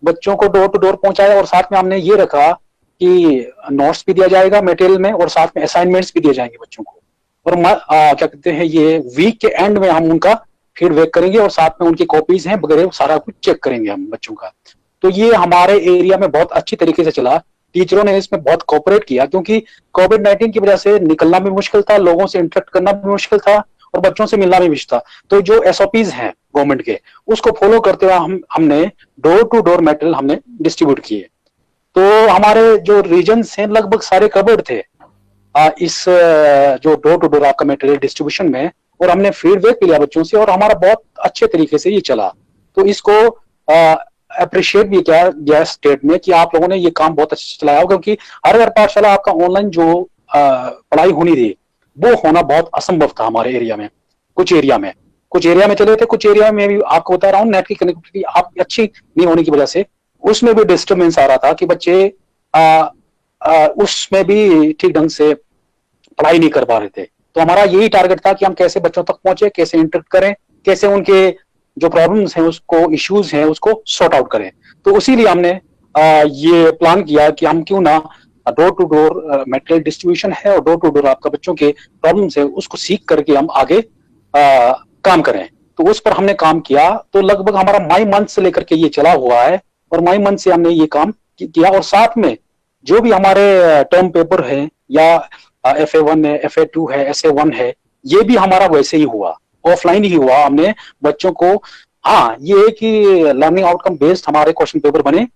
बच्चों को डोर टू डोर पहुंचाया और साथ में हमने ये रखा कि नोट्स भी दिया जाएगा मटेरियल में और साथ में असाइनमेंट्स भी दिए जाएंगे बच्चों को। और क्या कहते हैं, ये वीक के एंड में हम उनका फीडबैक करेंगे और साथ में उनकी कॉपीज हैं वगैरह सारा कुछ चेक करेंगे हम बच्चों का। तो ये हमारे एरिया में बहुत अच्छी तरीके से चला। टीचरों ने इसमें बहुत कोऑपरेट किया क्योंकि कोविड-19 की वजह से निकलना भी मुश्किल था, लोगों से इंटरेक्ट करना भी मुश्किल था और बच्चों से मिलना भी मुश्किल था। तो जो SOPs हैं गवर्नमेंट के उसको फॉलो करते हुए हमने डोर टू डोर मटेरियल हमने डिस्ट्रीब्यूट किए। तो हमारे जो रीजन्स हैं लगभग सारे कवर्ड थे इस जो डोर टू डोर आपका मटेरियल डिस्ट्रीब्यूशन में, और हमने फीडबैक भी लिया बच्चों से और हमारा बहुत अच्छे तरीके से ये चला। तो इसको अप्रिशिएट भी किया गया स्टेट में कि आप लोगों ने ये काम बहुत अच्छे से चलाया, क्योंकि हर घर पाठशाला आपका ऑनलाइन जो पढ़ाई होनी थी वो होना बहुत असंभव था हमारे एरिया में। कुछ एरिया में चले थे, कुछ एरिया में भी आपको बता रहा हूँ नेट की कनेक्टिविटी आपकी अच्छी नहीं होने की वजह से उसमें भी डिस्टर्बेंस आ रहा था कि बच्चे उसमें भी ठीक ढंग से पढ़ाई नहीं कर पा रहे थे। तो हमारा यही टारगेट था कि हम कैसे बच्चों तक पहुंचे, कैसे इंटरेक्ट करें, कैसे उनके जो प्रॉब्लम्स हैं उसको, इश्यूज हैं उसको सॉर्ट आउट करें। तो इसीलिए हमने ये प्लान किया कि हम क्यों ना door to door material distribution है और डोर टू डोर आपका बच्चों के प्रॉब्लम्स है उसको सीख करके हम आगे काम करें। तो उस पर हमने काम किया। तो लगभग हमारा मई मंथ से लेकर के ये चला हुआ है और मई मंथ से हमने ये काम किया। और साथ में जो भी हमारे टर्म पेपर है या FA1 है, FA2 है, SA1 है, ये भी हमारा वैसे ही हुआ, ऑफलाइन ही हुआ। हमने बच्चों को ये है कि लर्निंग आउटकम बेस्ड हमारे क्वेश्चन पेपर बने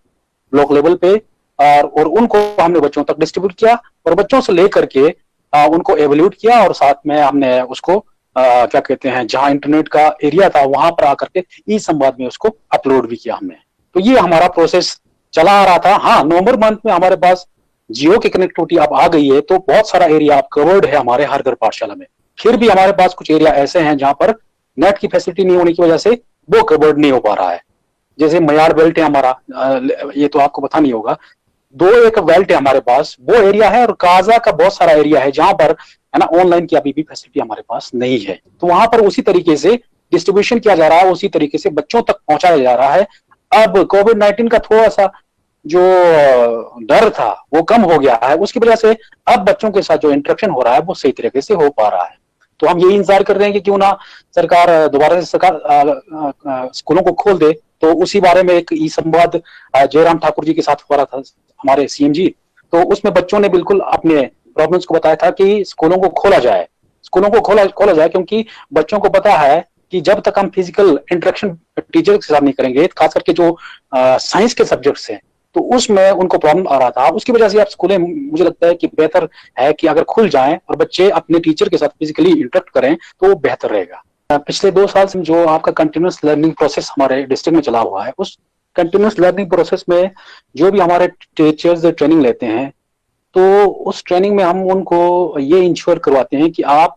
ब्लॉक लेवल पे और उनको हमने बच्चों तक डिस्ट्रीब्यूट किया और बच्चों से लेकर के उनको एवेल्यूट किया और साथ में हमने उसको क्या कहते हैं, जहां इंटरनेट का एरिया था वहां पर आकर के ई-संवाद में उसको अपलोड भी किया हमने। तो ये हमारा प्रोसेस चला आ रहा था। नवंबर मंथ में हमारे पास जियो की कनेक्टिविटी अब आ गई है तो बहुत सारा एरिया अब कवर्ड है हमारे हर घर पाठशाला में। फिर भी हमारे पास कुछ एरिया ऐसे हैं जहां पर नेट की फैसिलिटी नहीं होने की वजह से वो कवर्ड नहीं हो पा रहा है। जैसे मयाड़ बेल्ट है हमारा, ये तो आपको पता नहीं होगा, 2-1 बेल्ट है हमारे पास, वो एरिया है। और काजा का बहुत सारा एरिया है जहां पर है ना ऑनलाइन की अभी भी फैसिलिटी हमारे पास नहीं है। तो वहां पर उसी तरीके से डिस्ट्रीब्यूशन किया जा रहा है, उसी तरीके से बच्चों तक पहुंचाया जा रहा है। अब कोविड-19 का थोड़ा सा जो डर था वो कम हो गया है, उसकी वजह से अब बच्चों के साथ जो इंटरेक्शन हो रहा है वो सही तरीके से हो पा रहा है। तो हम यही इंतजार कर रहे हैं कि क्यों ना सरकार दोबारा से स्कूलों को खोल दे। तो उसी बारे में एक ई-संवाद जयराम ठाकुर जी के साथ हो रहा था, हमारे CM जी। तो उसमें बच्चों ने बिल्कुल अपने प्रॉब्लम्स को बताया था कि स्कूलों को खोला जाए, खोला जाए, क्योंकि बच्चों को पता है कि जब तक हम फिजिकल इंटरेक्शन टीचर के साथ नहीं करेंगे, खास करके जो साइंस के सब्जेक्ट्स हैं, तो उसमें उनको प्रॉब्लम आ रहा था। उसकी वजह से अब स्कूलें, मुझे लगता है कि बेहतर है कि अगर खुल जाएं और बच्चे अपने टीचर के साथ फिजिकली इंटरेक्ट करें तो वो बेहतर रहेगा। पिछले 2 साल से जो आपका कंटिन्यूअस लर्निंग प्रोसेस हमारे डिस्ट्रिक्ट में चला हुआ है, उस कंटिन्यूअस लर्निंग प्रोसेस में जो भी हमारे टीचर्स ट्रेनिंग लेते हैं, तो उस ट्रेनिंग में हम उनको ये इंश्योर करवाते हैं कि आप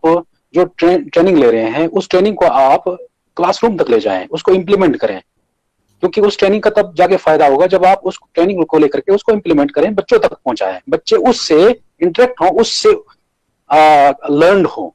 जो ट्रेनिंग ले रहे हैं उस ट्रेनिंग को आप क्लासरूम तक ले जाएं, उसको इम्प्लीमेंट करें। क्योंकि उस ट्रेनिंग का तब जाके फायदा होगा जब आप उस ट्रेनिंग को लेकर के उसको इम्प्लीमेंट करें, बच्चों तक पहुंचाएं, बच्चे उससे इंटरेक्ट हों, उससे लर्न हो।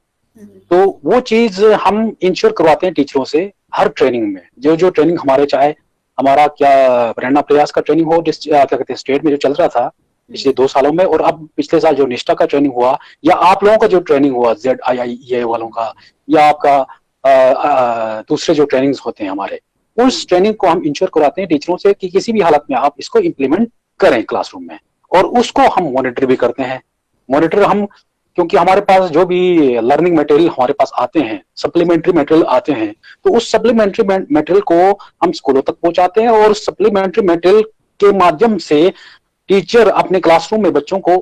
तो वो चीज हम इंश्योर करवाते हैं टीचरों से हर ट्रेनिंग में। जो ट्रेनिंग हमारे, चाहे हमारा क्या प्रेरणा प्रयास का ट्रेनिंग हो, क्या कहते हैं स्टेट में जो चल रहा था, पिछले 2 सालों में, और अब पिछले साल जो निष्ठा का ट्रेनिंग हुआ या आप लोगों का जो ट्रेनिंग हुआ ZIIEA वालों का, या आपका दूसरे जो ट्रेनिंग्स होते हैं हमारे, उस ट्रेनिंग को हम इंश्योर कराते हैं टीचरों से कि किसी भी हालत में आप इसको इम्प्लीमेंट करें क्लासरूम में, और उसको हम मॉनिटर भी करते हैं। मॉनिटर हम, क्योंकि हमारे पास जो भी लर्निंग मटेरियल हमारे पास आते हैं, सप्लीमेंट्री मटेरियल आते हैं, तो उस सप्लीमेंट्री मटेरियल को हम स्कूलों तक पहुंचाते हैं, और सप्लीमेंट्री मटेरियल के माध्यम से टीचर अपने क्लासरूम में बच्चों को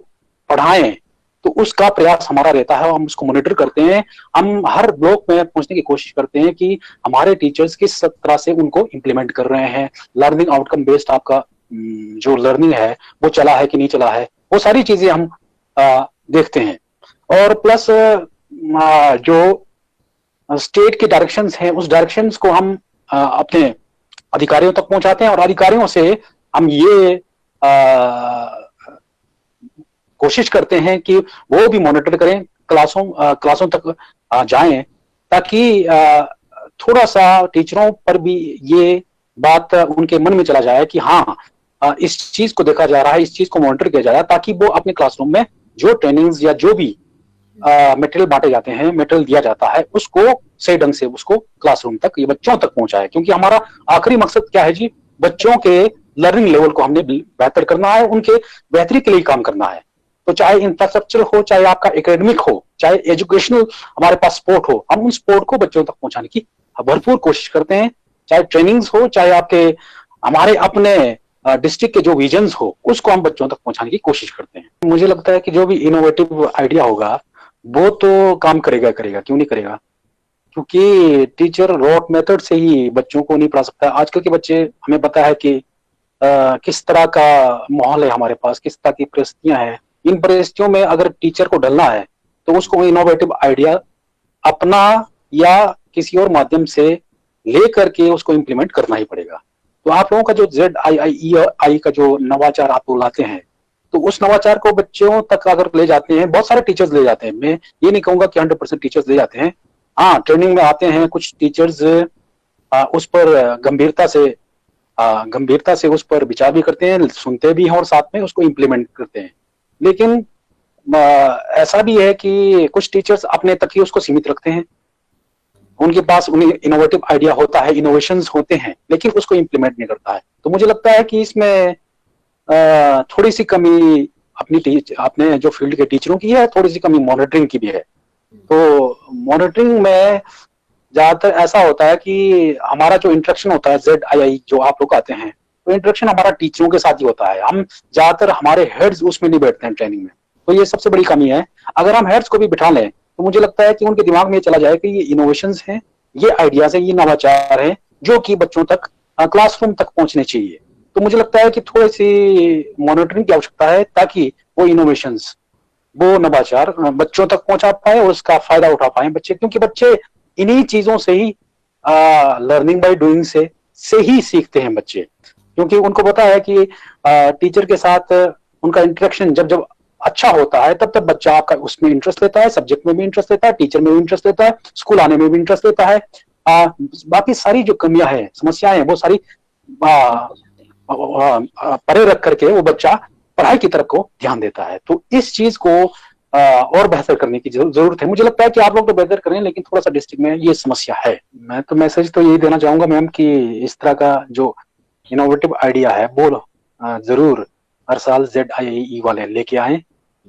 पढ़ाएं, तो उसका प्रयास हमारा रहता है। हम उसको मॉनिटर करते हैं। हम हर ब्लॉक में पहुंचने की कोशिश करते हैं कि हमारे टीचर्स किस तरह से उनको इम्प्लीमेंट कर रहे हैं, लर्निंग आउटकम बेस्ड आपका जो लर्निंग है वो चला है कि नहीं चला है, वो सारी चीजें हम देखते हैं। और प्लस जो स्टेट के डायरेक्शंस हैं, उस डायरेक्शंस को हम अपने अधिकारियों तक पहुंचाते हैं, और अधिकारियों से हम ये कोशिश करते हैं कि वो भी मॉनिटर करें, क्लासों तक जाएं, ताकि थोड़ा सा टीचरों पर भी ये बात उनके मन में चला जाए कि हाँ, इस चीज को देखा जा रहा है, इस चीज को मॉनिटर किया जा रहा है, ताकि वो अपने क्लासरूम में जो ट्रेनिंग्स या जो भी मटेरियल बांटे जाते हैं, मटेरियल दिया जाता है, उसको सही ढंग से उसको क्लासरूम तक, ये बच्चों तक पहुंचाए। क्योंकि हमारा आखिरी मकसद क्या है जी, बच्चों के लर्निंग लेवल को हमने बेहतर करना है, उनके बेहतरी के लिए काम करना है। तो चाहे इंफ्रास्ट्रक्चर हो, चाहे आपका एकेडमिक हो, चाहे एजुकेशनल हमारे पास सपोर्ट हो, हम उन सपोर्ट को बच्चों तक पहुंचाने की भरपूर कोशिश करते हैं। चाहे ट्रेनिंग्स हो, चाहे आपके हमारे अपने डिस्ट्रिक्ट के जो विजन्स हो, उसको हम बच्चों तक पहुंचाने की कोशिश करते हैं। मुझे लगता है कि जो भी इनोवेटिव आइडिया होगा वो तो काम करेगा, क्यों नहीं करेगा, क्योंकि टीचर रॉट मेथड से ही बच्चों को नहीं पढ़ा सकता। आजकल के बच्चे, हमें पता है कि किस तरह का माहौल है हमारे पास, किस तरह की परिस्थितियां हैं। इन परिस्थितियों में अगर टीचर को ढलना है तो उसको इनोवेटिव आइडिया अपना या किसी और माध्यम से लेकर के उसको इम्प्लीमेंट करना ही पड़ेगा। तो आप लोगों का जो ZIIEA का जो नवाचार आप लोग लाते हैं, तो उस नवाचार को बच्चों तक अगर ले जाते हैं, बहुत सारे टीचर्स ले जाते हैं, मैं ये नहीं कहूंगा कि 100% टीचर्स ले जाते हैं। हाँ, ट्रेनिंग में आते हैं कुछ टीचर्स, उस पर गंभीरता से उस पर विचार भी करते हैं, सुनते भी हैं, और साथ में उसको इम्प्लीमेंट करते हैं। लेकिन ऐसा भी है कि कुछ टीचर्स अपने तक ही उसको सीमित रखते हैं। उनके पास उन्हें इनोवेटिव आइडिया होता है, इनोवेशंस होते हैं, लेकिन उसको इम्प्लीमेंट नहीं करता है। तो मुझे लगता है कि इसमें थोड़ी सी कमी अपने जो फील्ड के टीचरों की है, थोड़ी सी कमी मॉनिटरिंग की भी है। तो मॉनिटरिंग में ज्यादातर ऐसा होता है कि हमारा जो इंटरेक्शन होता है, ZII जो आप लोग आते हैं, तो इंटरेक्शन हमारा टीचरों के साथ ही होता है। हम ज्यादातर हमारे हेड्स उसमें नहीं बैठते हैं ट्रेनिंग में, तो ये सबसे बड़ी कमी है। अगर हम हेड्स को भी बिठा लें तो मुझे लगता है कि उनके दिमाग में चला जाए कि ये इनोवेशंस हैं, ये आइडियाज है, ये नवाचार है, जो कि बच्चों तक, क्लासरूम तक पहुंचने चाहिए। तो मुझे लगता है कि थोड़ी सी मॉनिटरिंग की आवश्यकता है, ताकि वो इनोवेशंस, वो नवाचार बच्चों तक पहुंचा पाए और उसका फायदा उठा पाए बच्चे। क्योंकि बच्चे इन्हीं चीजों से ही, लर्निंग बाय डूइंग से ही सीखते हैं बच्चे। क्योंकि उनको पता है कि टीचर के साथ उनका इंटरेक्शन जब अच्छा होता है, तब बच्चा आपका उसमें इंटरेस्ट लेता है, सब्जेक्ट में भी इंटरेस्ट लेता है, टीचर में भी इंटरेस्ट लेता है, स्कूल आने में भी इंटरेस्ट लेता है। बाकी सारी जो कमियां हैं, समस्याएं हैं, वो सारी परे रख करके वो बच्चा पढ़ाई की तरफ को ध्यान देता है। तो इस चीज को और बेहतर करने की जरूरत है। मुझे लगता है कि आप लोग तो बेहतर करें, लेकिन थोड़ा सा डिस्ट्रिक्ट में ये समस्या है। मैं तो मैसेज तो यही देना चाहूंगा मैम कि इस तरह का जो इनोवेटिव आइडिया है वो जरूर हर साल ZIIE वाले लेके आए,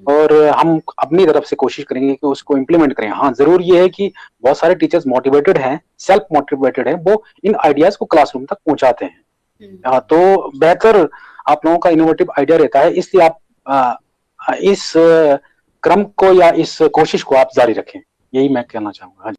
और हम अपनी तरफ से कोशिश करेंगे कि उसको इम्प्लीमेंट करें। हाँ, जरूर ये है कि बहुत सारे टीचर्स मोटिवेटेड हैं, सेल्फ मोटिवेटेड हैं, वो इन आइडियाज को क्लासरूम तक पहुंचाते हैं। तो बेहतर आप लोगों का इनोवेटिव आइडिया रहता है, इसलिए आप इस क्रम को या इस कोशिश को आप जारी रखें, यही मैं कहना चाहूंगा।